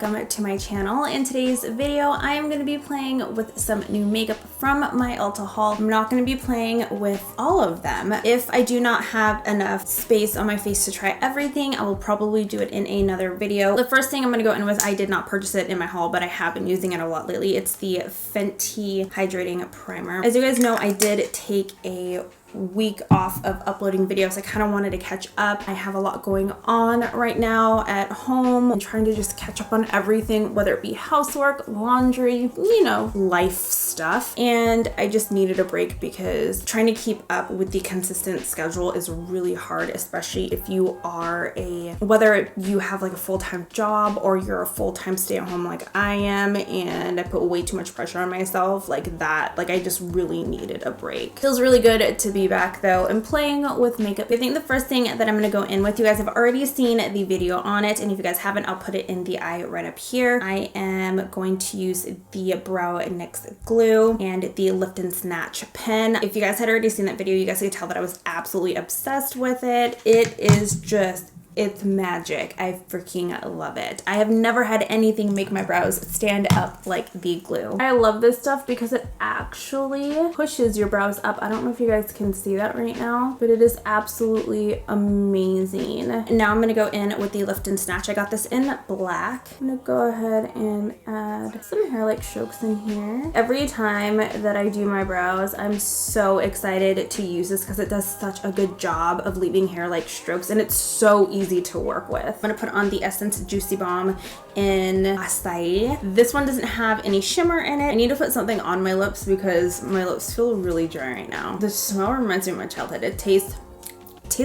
welcome to my channel. In today's video, I am going to be playing with some new makeup from my Ulta haul. I'm not going to be playing with all of them. If I do not have enough space on my face to try everything, I will probably do it in another video. The first thing I'm going to go in with, I did not purchase it in my haul, but I have been using it a lot lately. It's the FENTY Hydrating Primer. As you guys know, I did take a week off of uploading videos. I kind of wanted to catch up. I have a lot going on right now at home. I'm trying to just catch up on everything, whether it be housework, laundry, you know, life stuff. And I just needed a break because trying to keep up with the consistent schedule is really hard, especially if you are whether you have like a full-time job or you're a full-time stay-at-home like I am, and I put way too much pressure on myself like that. Like I just really needed a break. Feels really good to be back though and playing with makeup. I think the first thing that I'm going to go in with, you guys have already seen the video on it, and if you guys haven't, I'll put it in the eye right up here. I am going to use the Brow NYX glue and the Lift and Snatch pen. If you guys had already seen that video, you guys could tell that I was absolutely obsessed with it. It is just, it's magic. I freaking love it. I have never had anything make my brows stand up like the glue. I love this stuff because it actually pushes your brows up. I don't know if you guys can see that right now, but it is absolutely amazing. Now I'm gonna go in with the Lift and Snatch. I got this in black. I'm gonna go ahead and add some hair-like strokes in here. Every time that I do my brows, I'm so excited to use this because it does such a good job of leaving hair-like strokes, and it's so easy to work with. I'm gonna put on the Essence Juicy Balm in Acai. This one doesn't have any shimmer in it. I need to put something on my lips because my lips feel really dry right now. The smell reminds me of my childhood. It tastes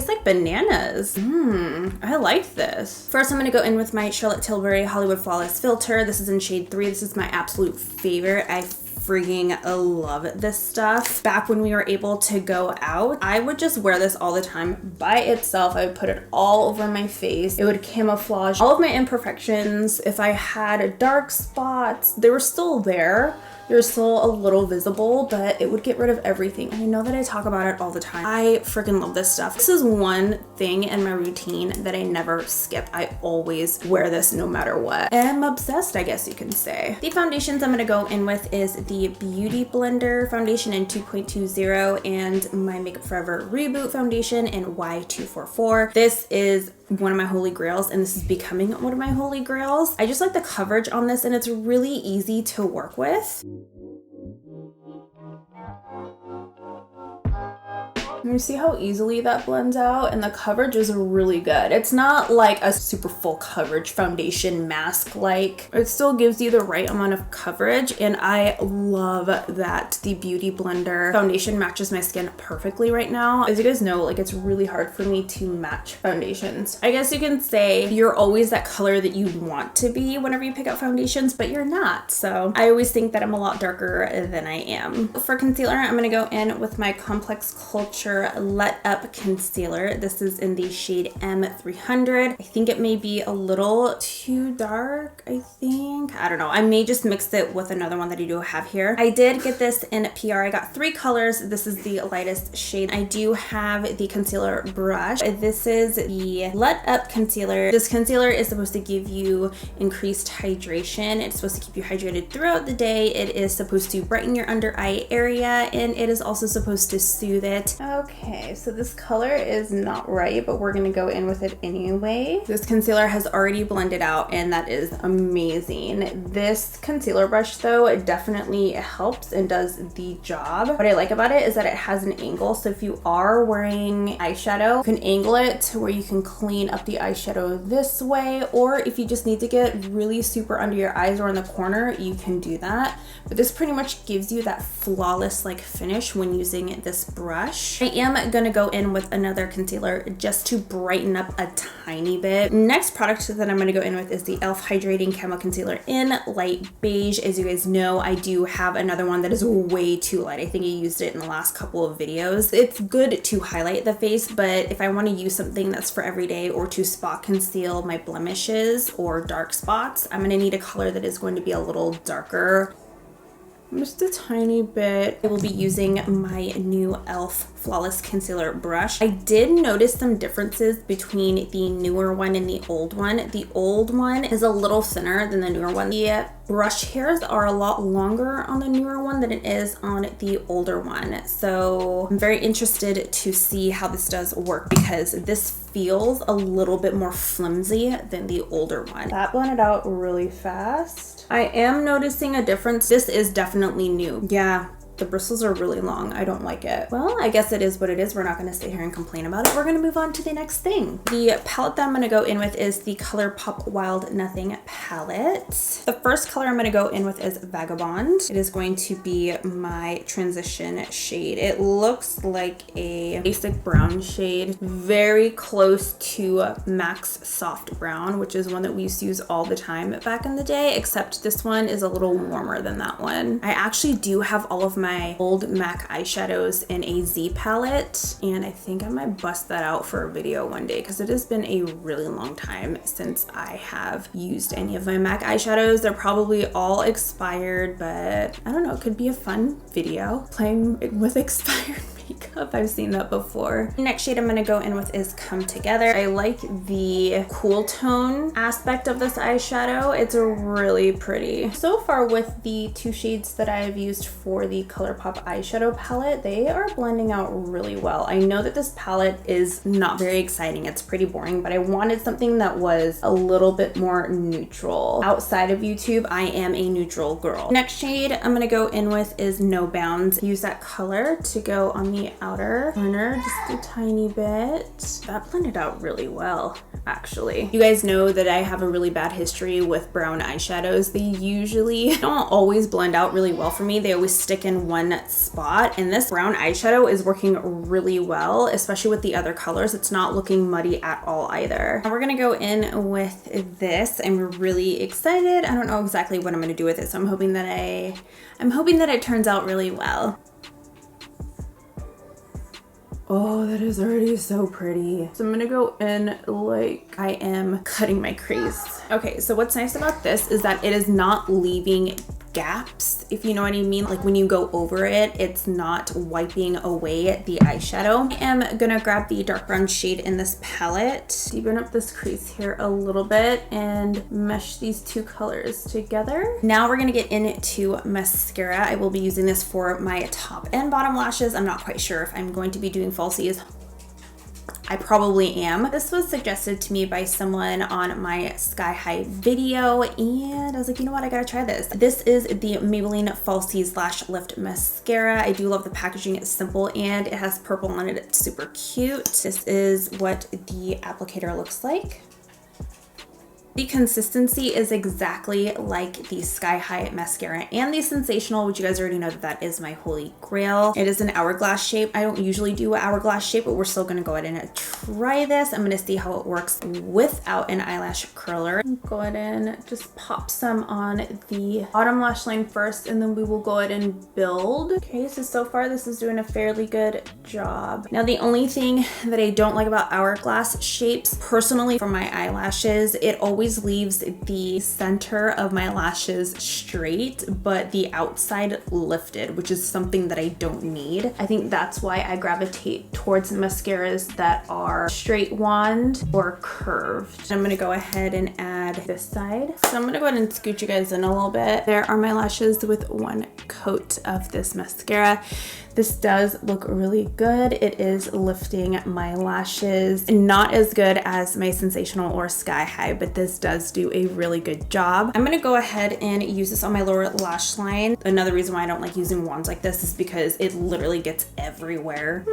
like bananas. I like this. First, I'm gonna go in with my Charlotte Tilbury Hollywood Flawless Filter. This is in shade 3. This is my absolute favorite. I freaking love this stuff. Back when we were able to go out, I would just wear this all the time by itself. I would put it all over my face. It would camouflage all of my imperfections. If I had dark spots, they were still there. They're still a little visible, but it would get rid of everything. And I know that I talk about it all the time. I freaking love this stuff. This is one thing in my routine that I never skip. I always wear this no matter what. And I'm obsessed, I guess you can say. The foundations I'm gonna go in with is the Beauty Blender foundation in 2.20 and my Makeup Forever Reboot foundation in Y244. This is one of my holy grails, and this is becoming one of my holy grails. I just like the coverage on this, and it's really easy to work with. You see how easily that blends out, and the coverage is really good. It's not like a super full coverage foundation mask like. It still gives you the right amount of coverage, and I love that the Beauty Blender foundation matches my skin perfectly right now. As you guys know, like it's really hard for me to match foundations. I guess you can say you're always that color that you want to be whenever you pick out foundations, but you're not. So I always think that I'm a lot darker than I am. For concealer, I'm gonna go in with my Complex Culture Let Up concealer. This is in the shade M300. I think it may be a little too dark, I think. I don't know. I may just mix it with another one that I do have here. I did get this in PR. I got 3 colors. This is the lightest shade. I do have the concealer brush. This is the Let Up concealer. This concealer is supposed to give you increased hydration. It's supposed to keep you hydrated throughout the day. It is supposed to brighten your under eye area, and it is also supposed to soothe it. Okay, so this color is not right, but we're gonna go in with it anyway. This concealer has already blended out, and that is amazing. This concealer brush though, it definitely helps and does the job. What I like about it is that it has an angle, so if you are wearing eyeshadow, you can angle it to where you can clean up the eyeshadow this way, or if you just need to get really super under your eyes or in the corner, you can do that. But this pretty much gives you that flawless like finish when using this brush. I am gonna go in with another concealer just to brighten up a tiny bit. Next product that I'm gonna go in with is the e.l.f. Hydrating Camo Concealer in Light Beige. As you guys know, I do have another one that is way too light. I think I used it in the last couple of videos. It's good to highlight the face, but if I wanna use something that's for everyday or to spot conceal my blemishes or dark spots, I'm gonna need a color that is going to be a little darker. just a tiny bit. I will be using my new e.l.f. Flawless Concealer brush. I did notice some differences between the newer one and the old one. The old one is a little thinner than the newer one. The brush hairs are a lot longer on the newer one than it is on the older one. So I'm very interested to see how this does work because this feels a little bit more flimsy than the older one. That blended out really fast. I am noticing a difference. This is definitely new. Yeah. The bristles are really long. I don't like it. Well, I guess it is what it is. We're not going to sit here and complain about it. We're going to move on to the next thing. The palette that I'm going to go in with is the ColourPop Wild Nothing palette. The first color I'm going to go in with is Vagabond. It is going to be my transition shade. It looks like a basic brown shade, very close to MAC's Soft Brown, which is one that we used to use all the time back in the day, except this one is a little warmer than that one. I actually do have all of my old MAC eyeshadows in a Z palette, and I think I might bust that out for a video one day because it has been a really long time since I have used any of my MAC eyeshadows. They're probably all expired, but I don't know, it could be a fun video playing with expired makeup. I've seen that before. The next shade I'm going to go in with is Come Together. I like the cool tone aspect of this eyeshadow. It's really pretty. So far with the two shades that I have used for the ColourPop eyeshadow palette, they are blending out really well. I know that this palette is not very exciting. It's pretty boring, but I wanted something that was a little bit more neutral. Outside of YouTube, I am a neutral girl. Next shade I'm going to go in with is No Bounds. Use that color to go on the outer corner just a tiny bit. That blended out really well, actually. You guys know that I have a really bad history with brown eyeshadows. They usually don't always blend out really well for me. They always stick in one spot, and this brown eyeshadow is working really well, especially with the other colors. It's not looking muddy at all either. Now we're gonna go in with this. I'm really excited. I don't know exactly what I'm gonna do with it, so I'm hoping that it turns out really well. Oh, that is already so pretty. So I'm gonna go in like I am cutting my crease. Okay, so what's nice about this is that it is not leaving gaps, if you know what I mean. Like when you go over it, it's not wiping away the eyeshadow. I am gonna grab the dark brown shade in this palette, deepen up this crease here a little bit, and mesh these two colors together. Now we're gonna get into mascara. I will be using this for my top and bottom lashes. I'm not quite sure if I'm going to be doing falsies. I probably am. This was suggested to me by someone on my Sky High video, and I was like, you know what, I gotta try this. This is the Maybelline Falsies Lash Lift Mascara. I do love the packaging. It's simple and it has purple on it. It's super cute. This is what the applicator looks like. The consistency is exactly like the Sky High mascara and the Sensational, which you guys already know that is my holy grail. It is an hourglass shape. I don't usually do an hourglass shape, but we're still gonna go ahead and try this. I'm gonna see how it works without an eyelash curler. Go ahead and just pop some on the bottom lash line first, and then we will go ahead and build. Okay, so far this is doing a fairly good job. Now the only thing that I don't like about hourglass shapes, personally for my eyelashes, it always leaves the center of my lashes straight, but the outside lifted, which is something that I don't need. I think that's why I gravitate towards mascaras that are straight wand or curved. I'm gonna go ahead and add this side. So I'm gonna go ahead and scoot you guys in a little bit. There are my lashes with one coat of this mascara. This does look really good. It is lifting my lashes. Not as good as my Sensational or Sky High, but this does do a really good job. I'm gonna go ahead and use this on my lower lash line. Another reason why I don't like using wands like this is because it literally gets everywhere.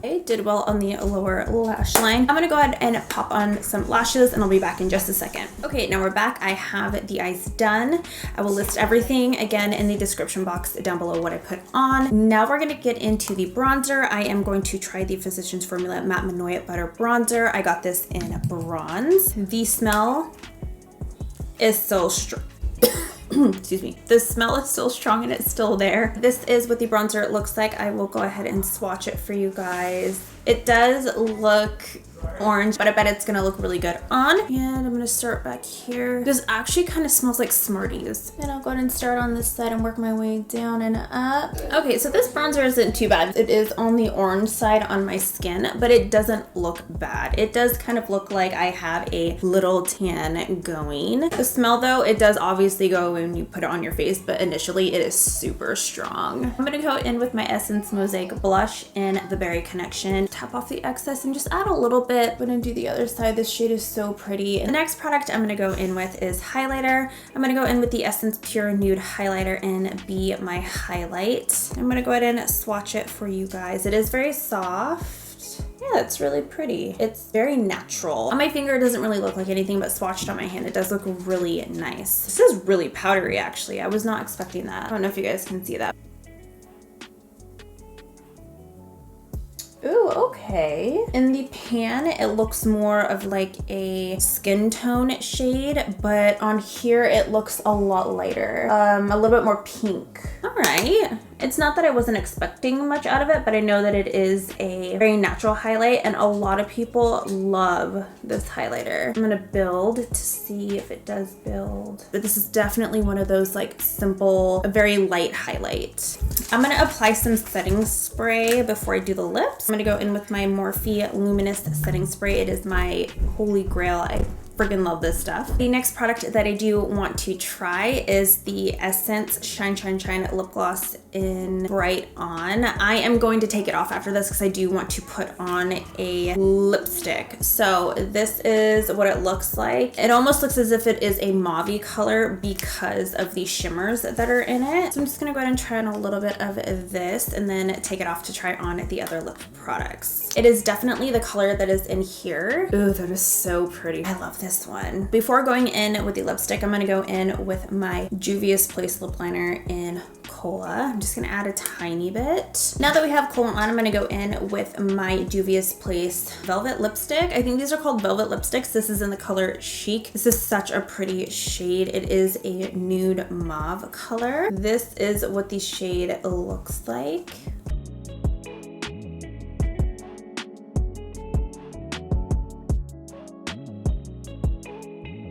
I did well on the lower lash line. I'm gonna go ahead and pop on some lashes and I'll be back in just a second. Okay, now we're back. I have the eyes done. I will list everything again in the description box down below what I put on. Now we're gonna get into the bronzer. I am going to try the Physicians Formula Matte Monoi Butter Bronzer. I got this in bronze. The smell is so strong. Excuse me. The smell is still strong and it's still there. This is what the bronzer looks like. I will go ahead and swatch it for you guys. It does look orange, but I bet it's gonna look really good on. And I'm gonna start back here. This actually kind of smells like Smarties. And I'll go ahead and start on this side and work my way down and up. Okay, so this bronzer isn't too bad. It is on the orange side on my skin, but it doesn't look bad. It does kind of look like I have a little tan going. The smell though, it does obviously go when you put it on your face, but initially it is super strong. I'm gonna go in with my Essence Mosaic blush in the Berry Connection. Tap off the excess and just add a little bit. I'm gonna do the other side. This shade is so pretty. The next product I'm gonna go in with is highlighter. I'm gonna go in with the Essence Pure Nude highlighter in Be My Highlight. I'm gonna go ahead and swatch it for you guys. It is very soft. Yeah, it's really pretty. It's very natural. On my finger, it doesn't really look like anything, but swatched on my hand, it does look really nice. This is really powdery, actually. I was not expecting that. I don't know if you guys can see that. Ooh, okay. In the pan, it looks more of like a skin tone shade, but on here, it looks a lot lighter. A little bit more pink. All right. It's not that I wasn't expecting much out of it, but I know that it is a very natural highlight and a lot of people love this highlighter. I'm gonna build to see if it does build. But this is definitely one of those like simple, a very light highlight. I'm gonna apply some setting spray before I do the lips. I'm gonna go in with my Morphe Luminous Setting Spray. It is my holy grail. I friggin' love this stuff. The next product that I do want to try is the Essence Shine Shine Shine Lip Gloss in Bright On. I am going to take it off after this because I do want to put on a lipstick. So this is what it looks like. It almost looks as if it is a mauve-y color because of the shimmers that are in it. So I'm just gonna go ahead and try on a little bit of this and then take it off to try on the other lip products. It is definitely the color that is in here. Ooh, that is so pretty. I love this one. Before going in with the lipstick, I'm gonna go in with my Juvia's Place lip liner in Cola. I'm just gonna add a tiny bit. Now that we have Cola on, I'm gonna go in with my Juvia's Place Velvet Lipstick. I think these are called Velvet Lipsticks. This is in the color Chic. This is such a pretty shade. It is a nude mauve color. This is what the shade looks like.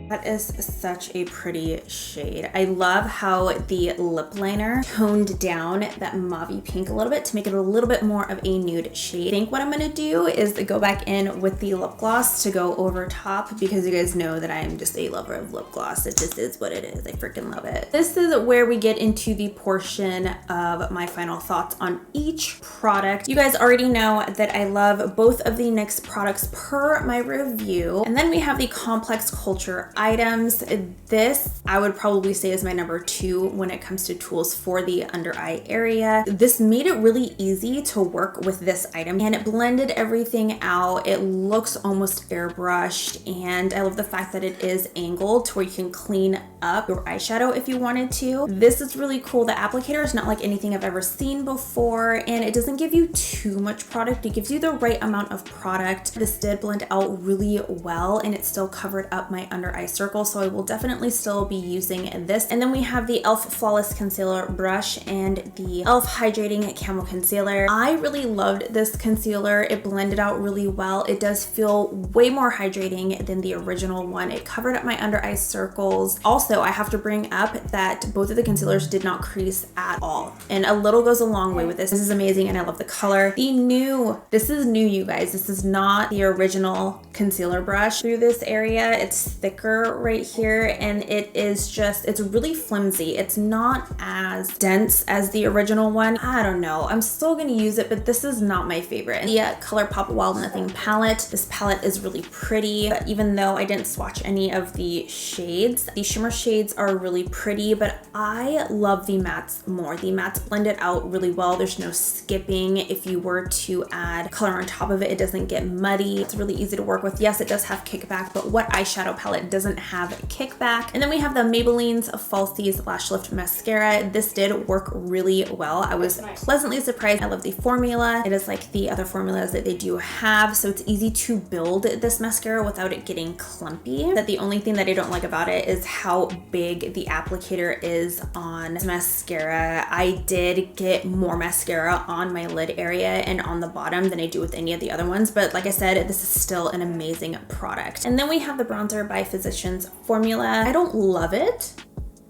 That is such a pretty shade. I love how the lip liner toned down that mauve pink a little bit to make it a little bit more of a nude shade. I think what I'm gonna do is go back in with the lip gloss to go over top because you guys know that I am just a lover of lip gloss. It just is what it is. I freaking love it. This is where we get into the portion of my final thoughts on each product. You guys already know that I love both of the NYX products per my review. And then we have the Complex Culture items. This I would probably say is my number 2 when it comes to tools for the under eye area. This made it really easy to work with this item and it blended everything out. It looks almost airbrushed and I love the fact that it is angled to where you can clean up your eyeshadow if you wanted to. This is really cool. The applicator is not like anything I've ever seen before and it doesn't give you too much product. It gives you the right amount of product. This did blend out really well and it still covered up my under eye circle, so I will definitely still be using this. And then we have the e.l.f. Flawless Concealer Brush and the e.l.f. Hydrating Camo Concealer. I really loved this concealer. It blended out really well. It does feel way more hydrating than the original one. It covered up my under eye circles. Also, I have to bring up that both of the concealers did not crease at all. And a little goes a long way with this. This is amazing and I love the color. This is new, you guys. This is not the original concealer brush. Through this area, it's thicker right here and it is just, it's really flimsy. It's not as dense as the original one. I don't know. I'm still gonna use it, but this is not my favorite. The ColourPop Wild Nothing palette. This palette is really pretty, but even though I didn't swatch any of the shades, the shimmer shades are really pretty, but I love the mattes more. The mattes blend it out really well. There's no skipping. If you were to add color on top of it, it doesn't get muddy. It's really easy to work with. Yes, it does have kickback, but what eyeshadow palette does doesn't have kickback. And then we have the Maybelline's Falsies Lash Lift Mascara. This did work really well. I was pleasantly surprised. I love the formula. It is like the other formulas that they do have, so it's easy to build this mascara without it getting clumpy. That the only thing that I don't like about it is how big the applicator is on this mascara. I did get more mascara on my lid area and on the bottom than I do with any of the other ones, but like I said, this is still an amazing product. And then we have the bronzer by Physicians formula. I don't love it,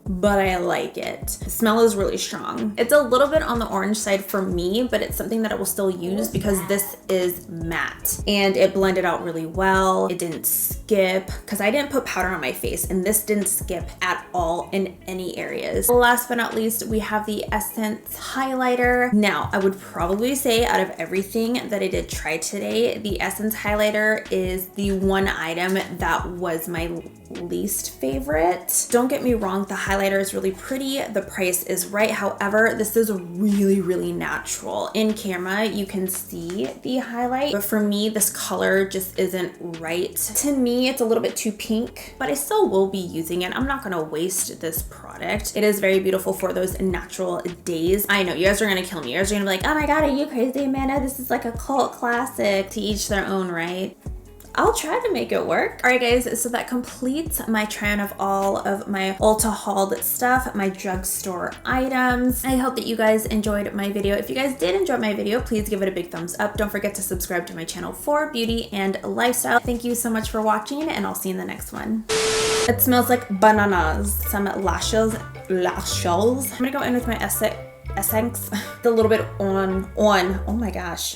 but I like it. The smell is really strong. It's a little bit on the orange side for me, but it's something that I will still use because this is matte and it blended out really well. It didn't skip because I didn't put powder on my face, and this didn't skip at all in any areas. Last but not least, we have the Essence highlighter. Now, I would probably say out of everything that I did try today, the Essence highlighter is the one item that was my least favorite. Don't get me wrong, the highlighter is really pretty, the price is right. However, this is really natural. In camera, you can see the highlight, but for me, this color just isn't right. To me, it's a little bit too pink, but I still will be using it. I'm not gonna waste this product. It is very beautiful for those natural days. I know, you guys are gonna kill me. You guys are gonna be like, oh my God, are you crazy, Amanda? This is like a cult classic. To each their own, right? I'll try to make it work. All right, guys, so that completes my try on of all of my Ulta hauled stuff, my drugstore items. I hope that you guys enjoyed my video. If you guys did enjoy my video, please give it a big thumbs up. Don't forget to subscribe to my channel for beauty and lifestyle. Thank you so much for watching, and I'll see you in the next one. It smells like bananas. Some lashes. I'm gonna go in with my Essence. A little bit on. Oh my gosh.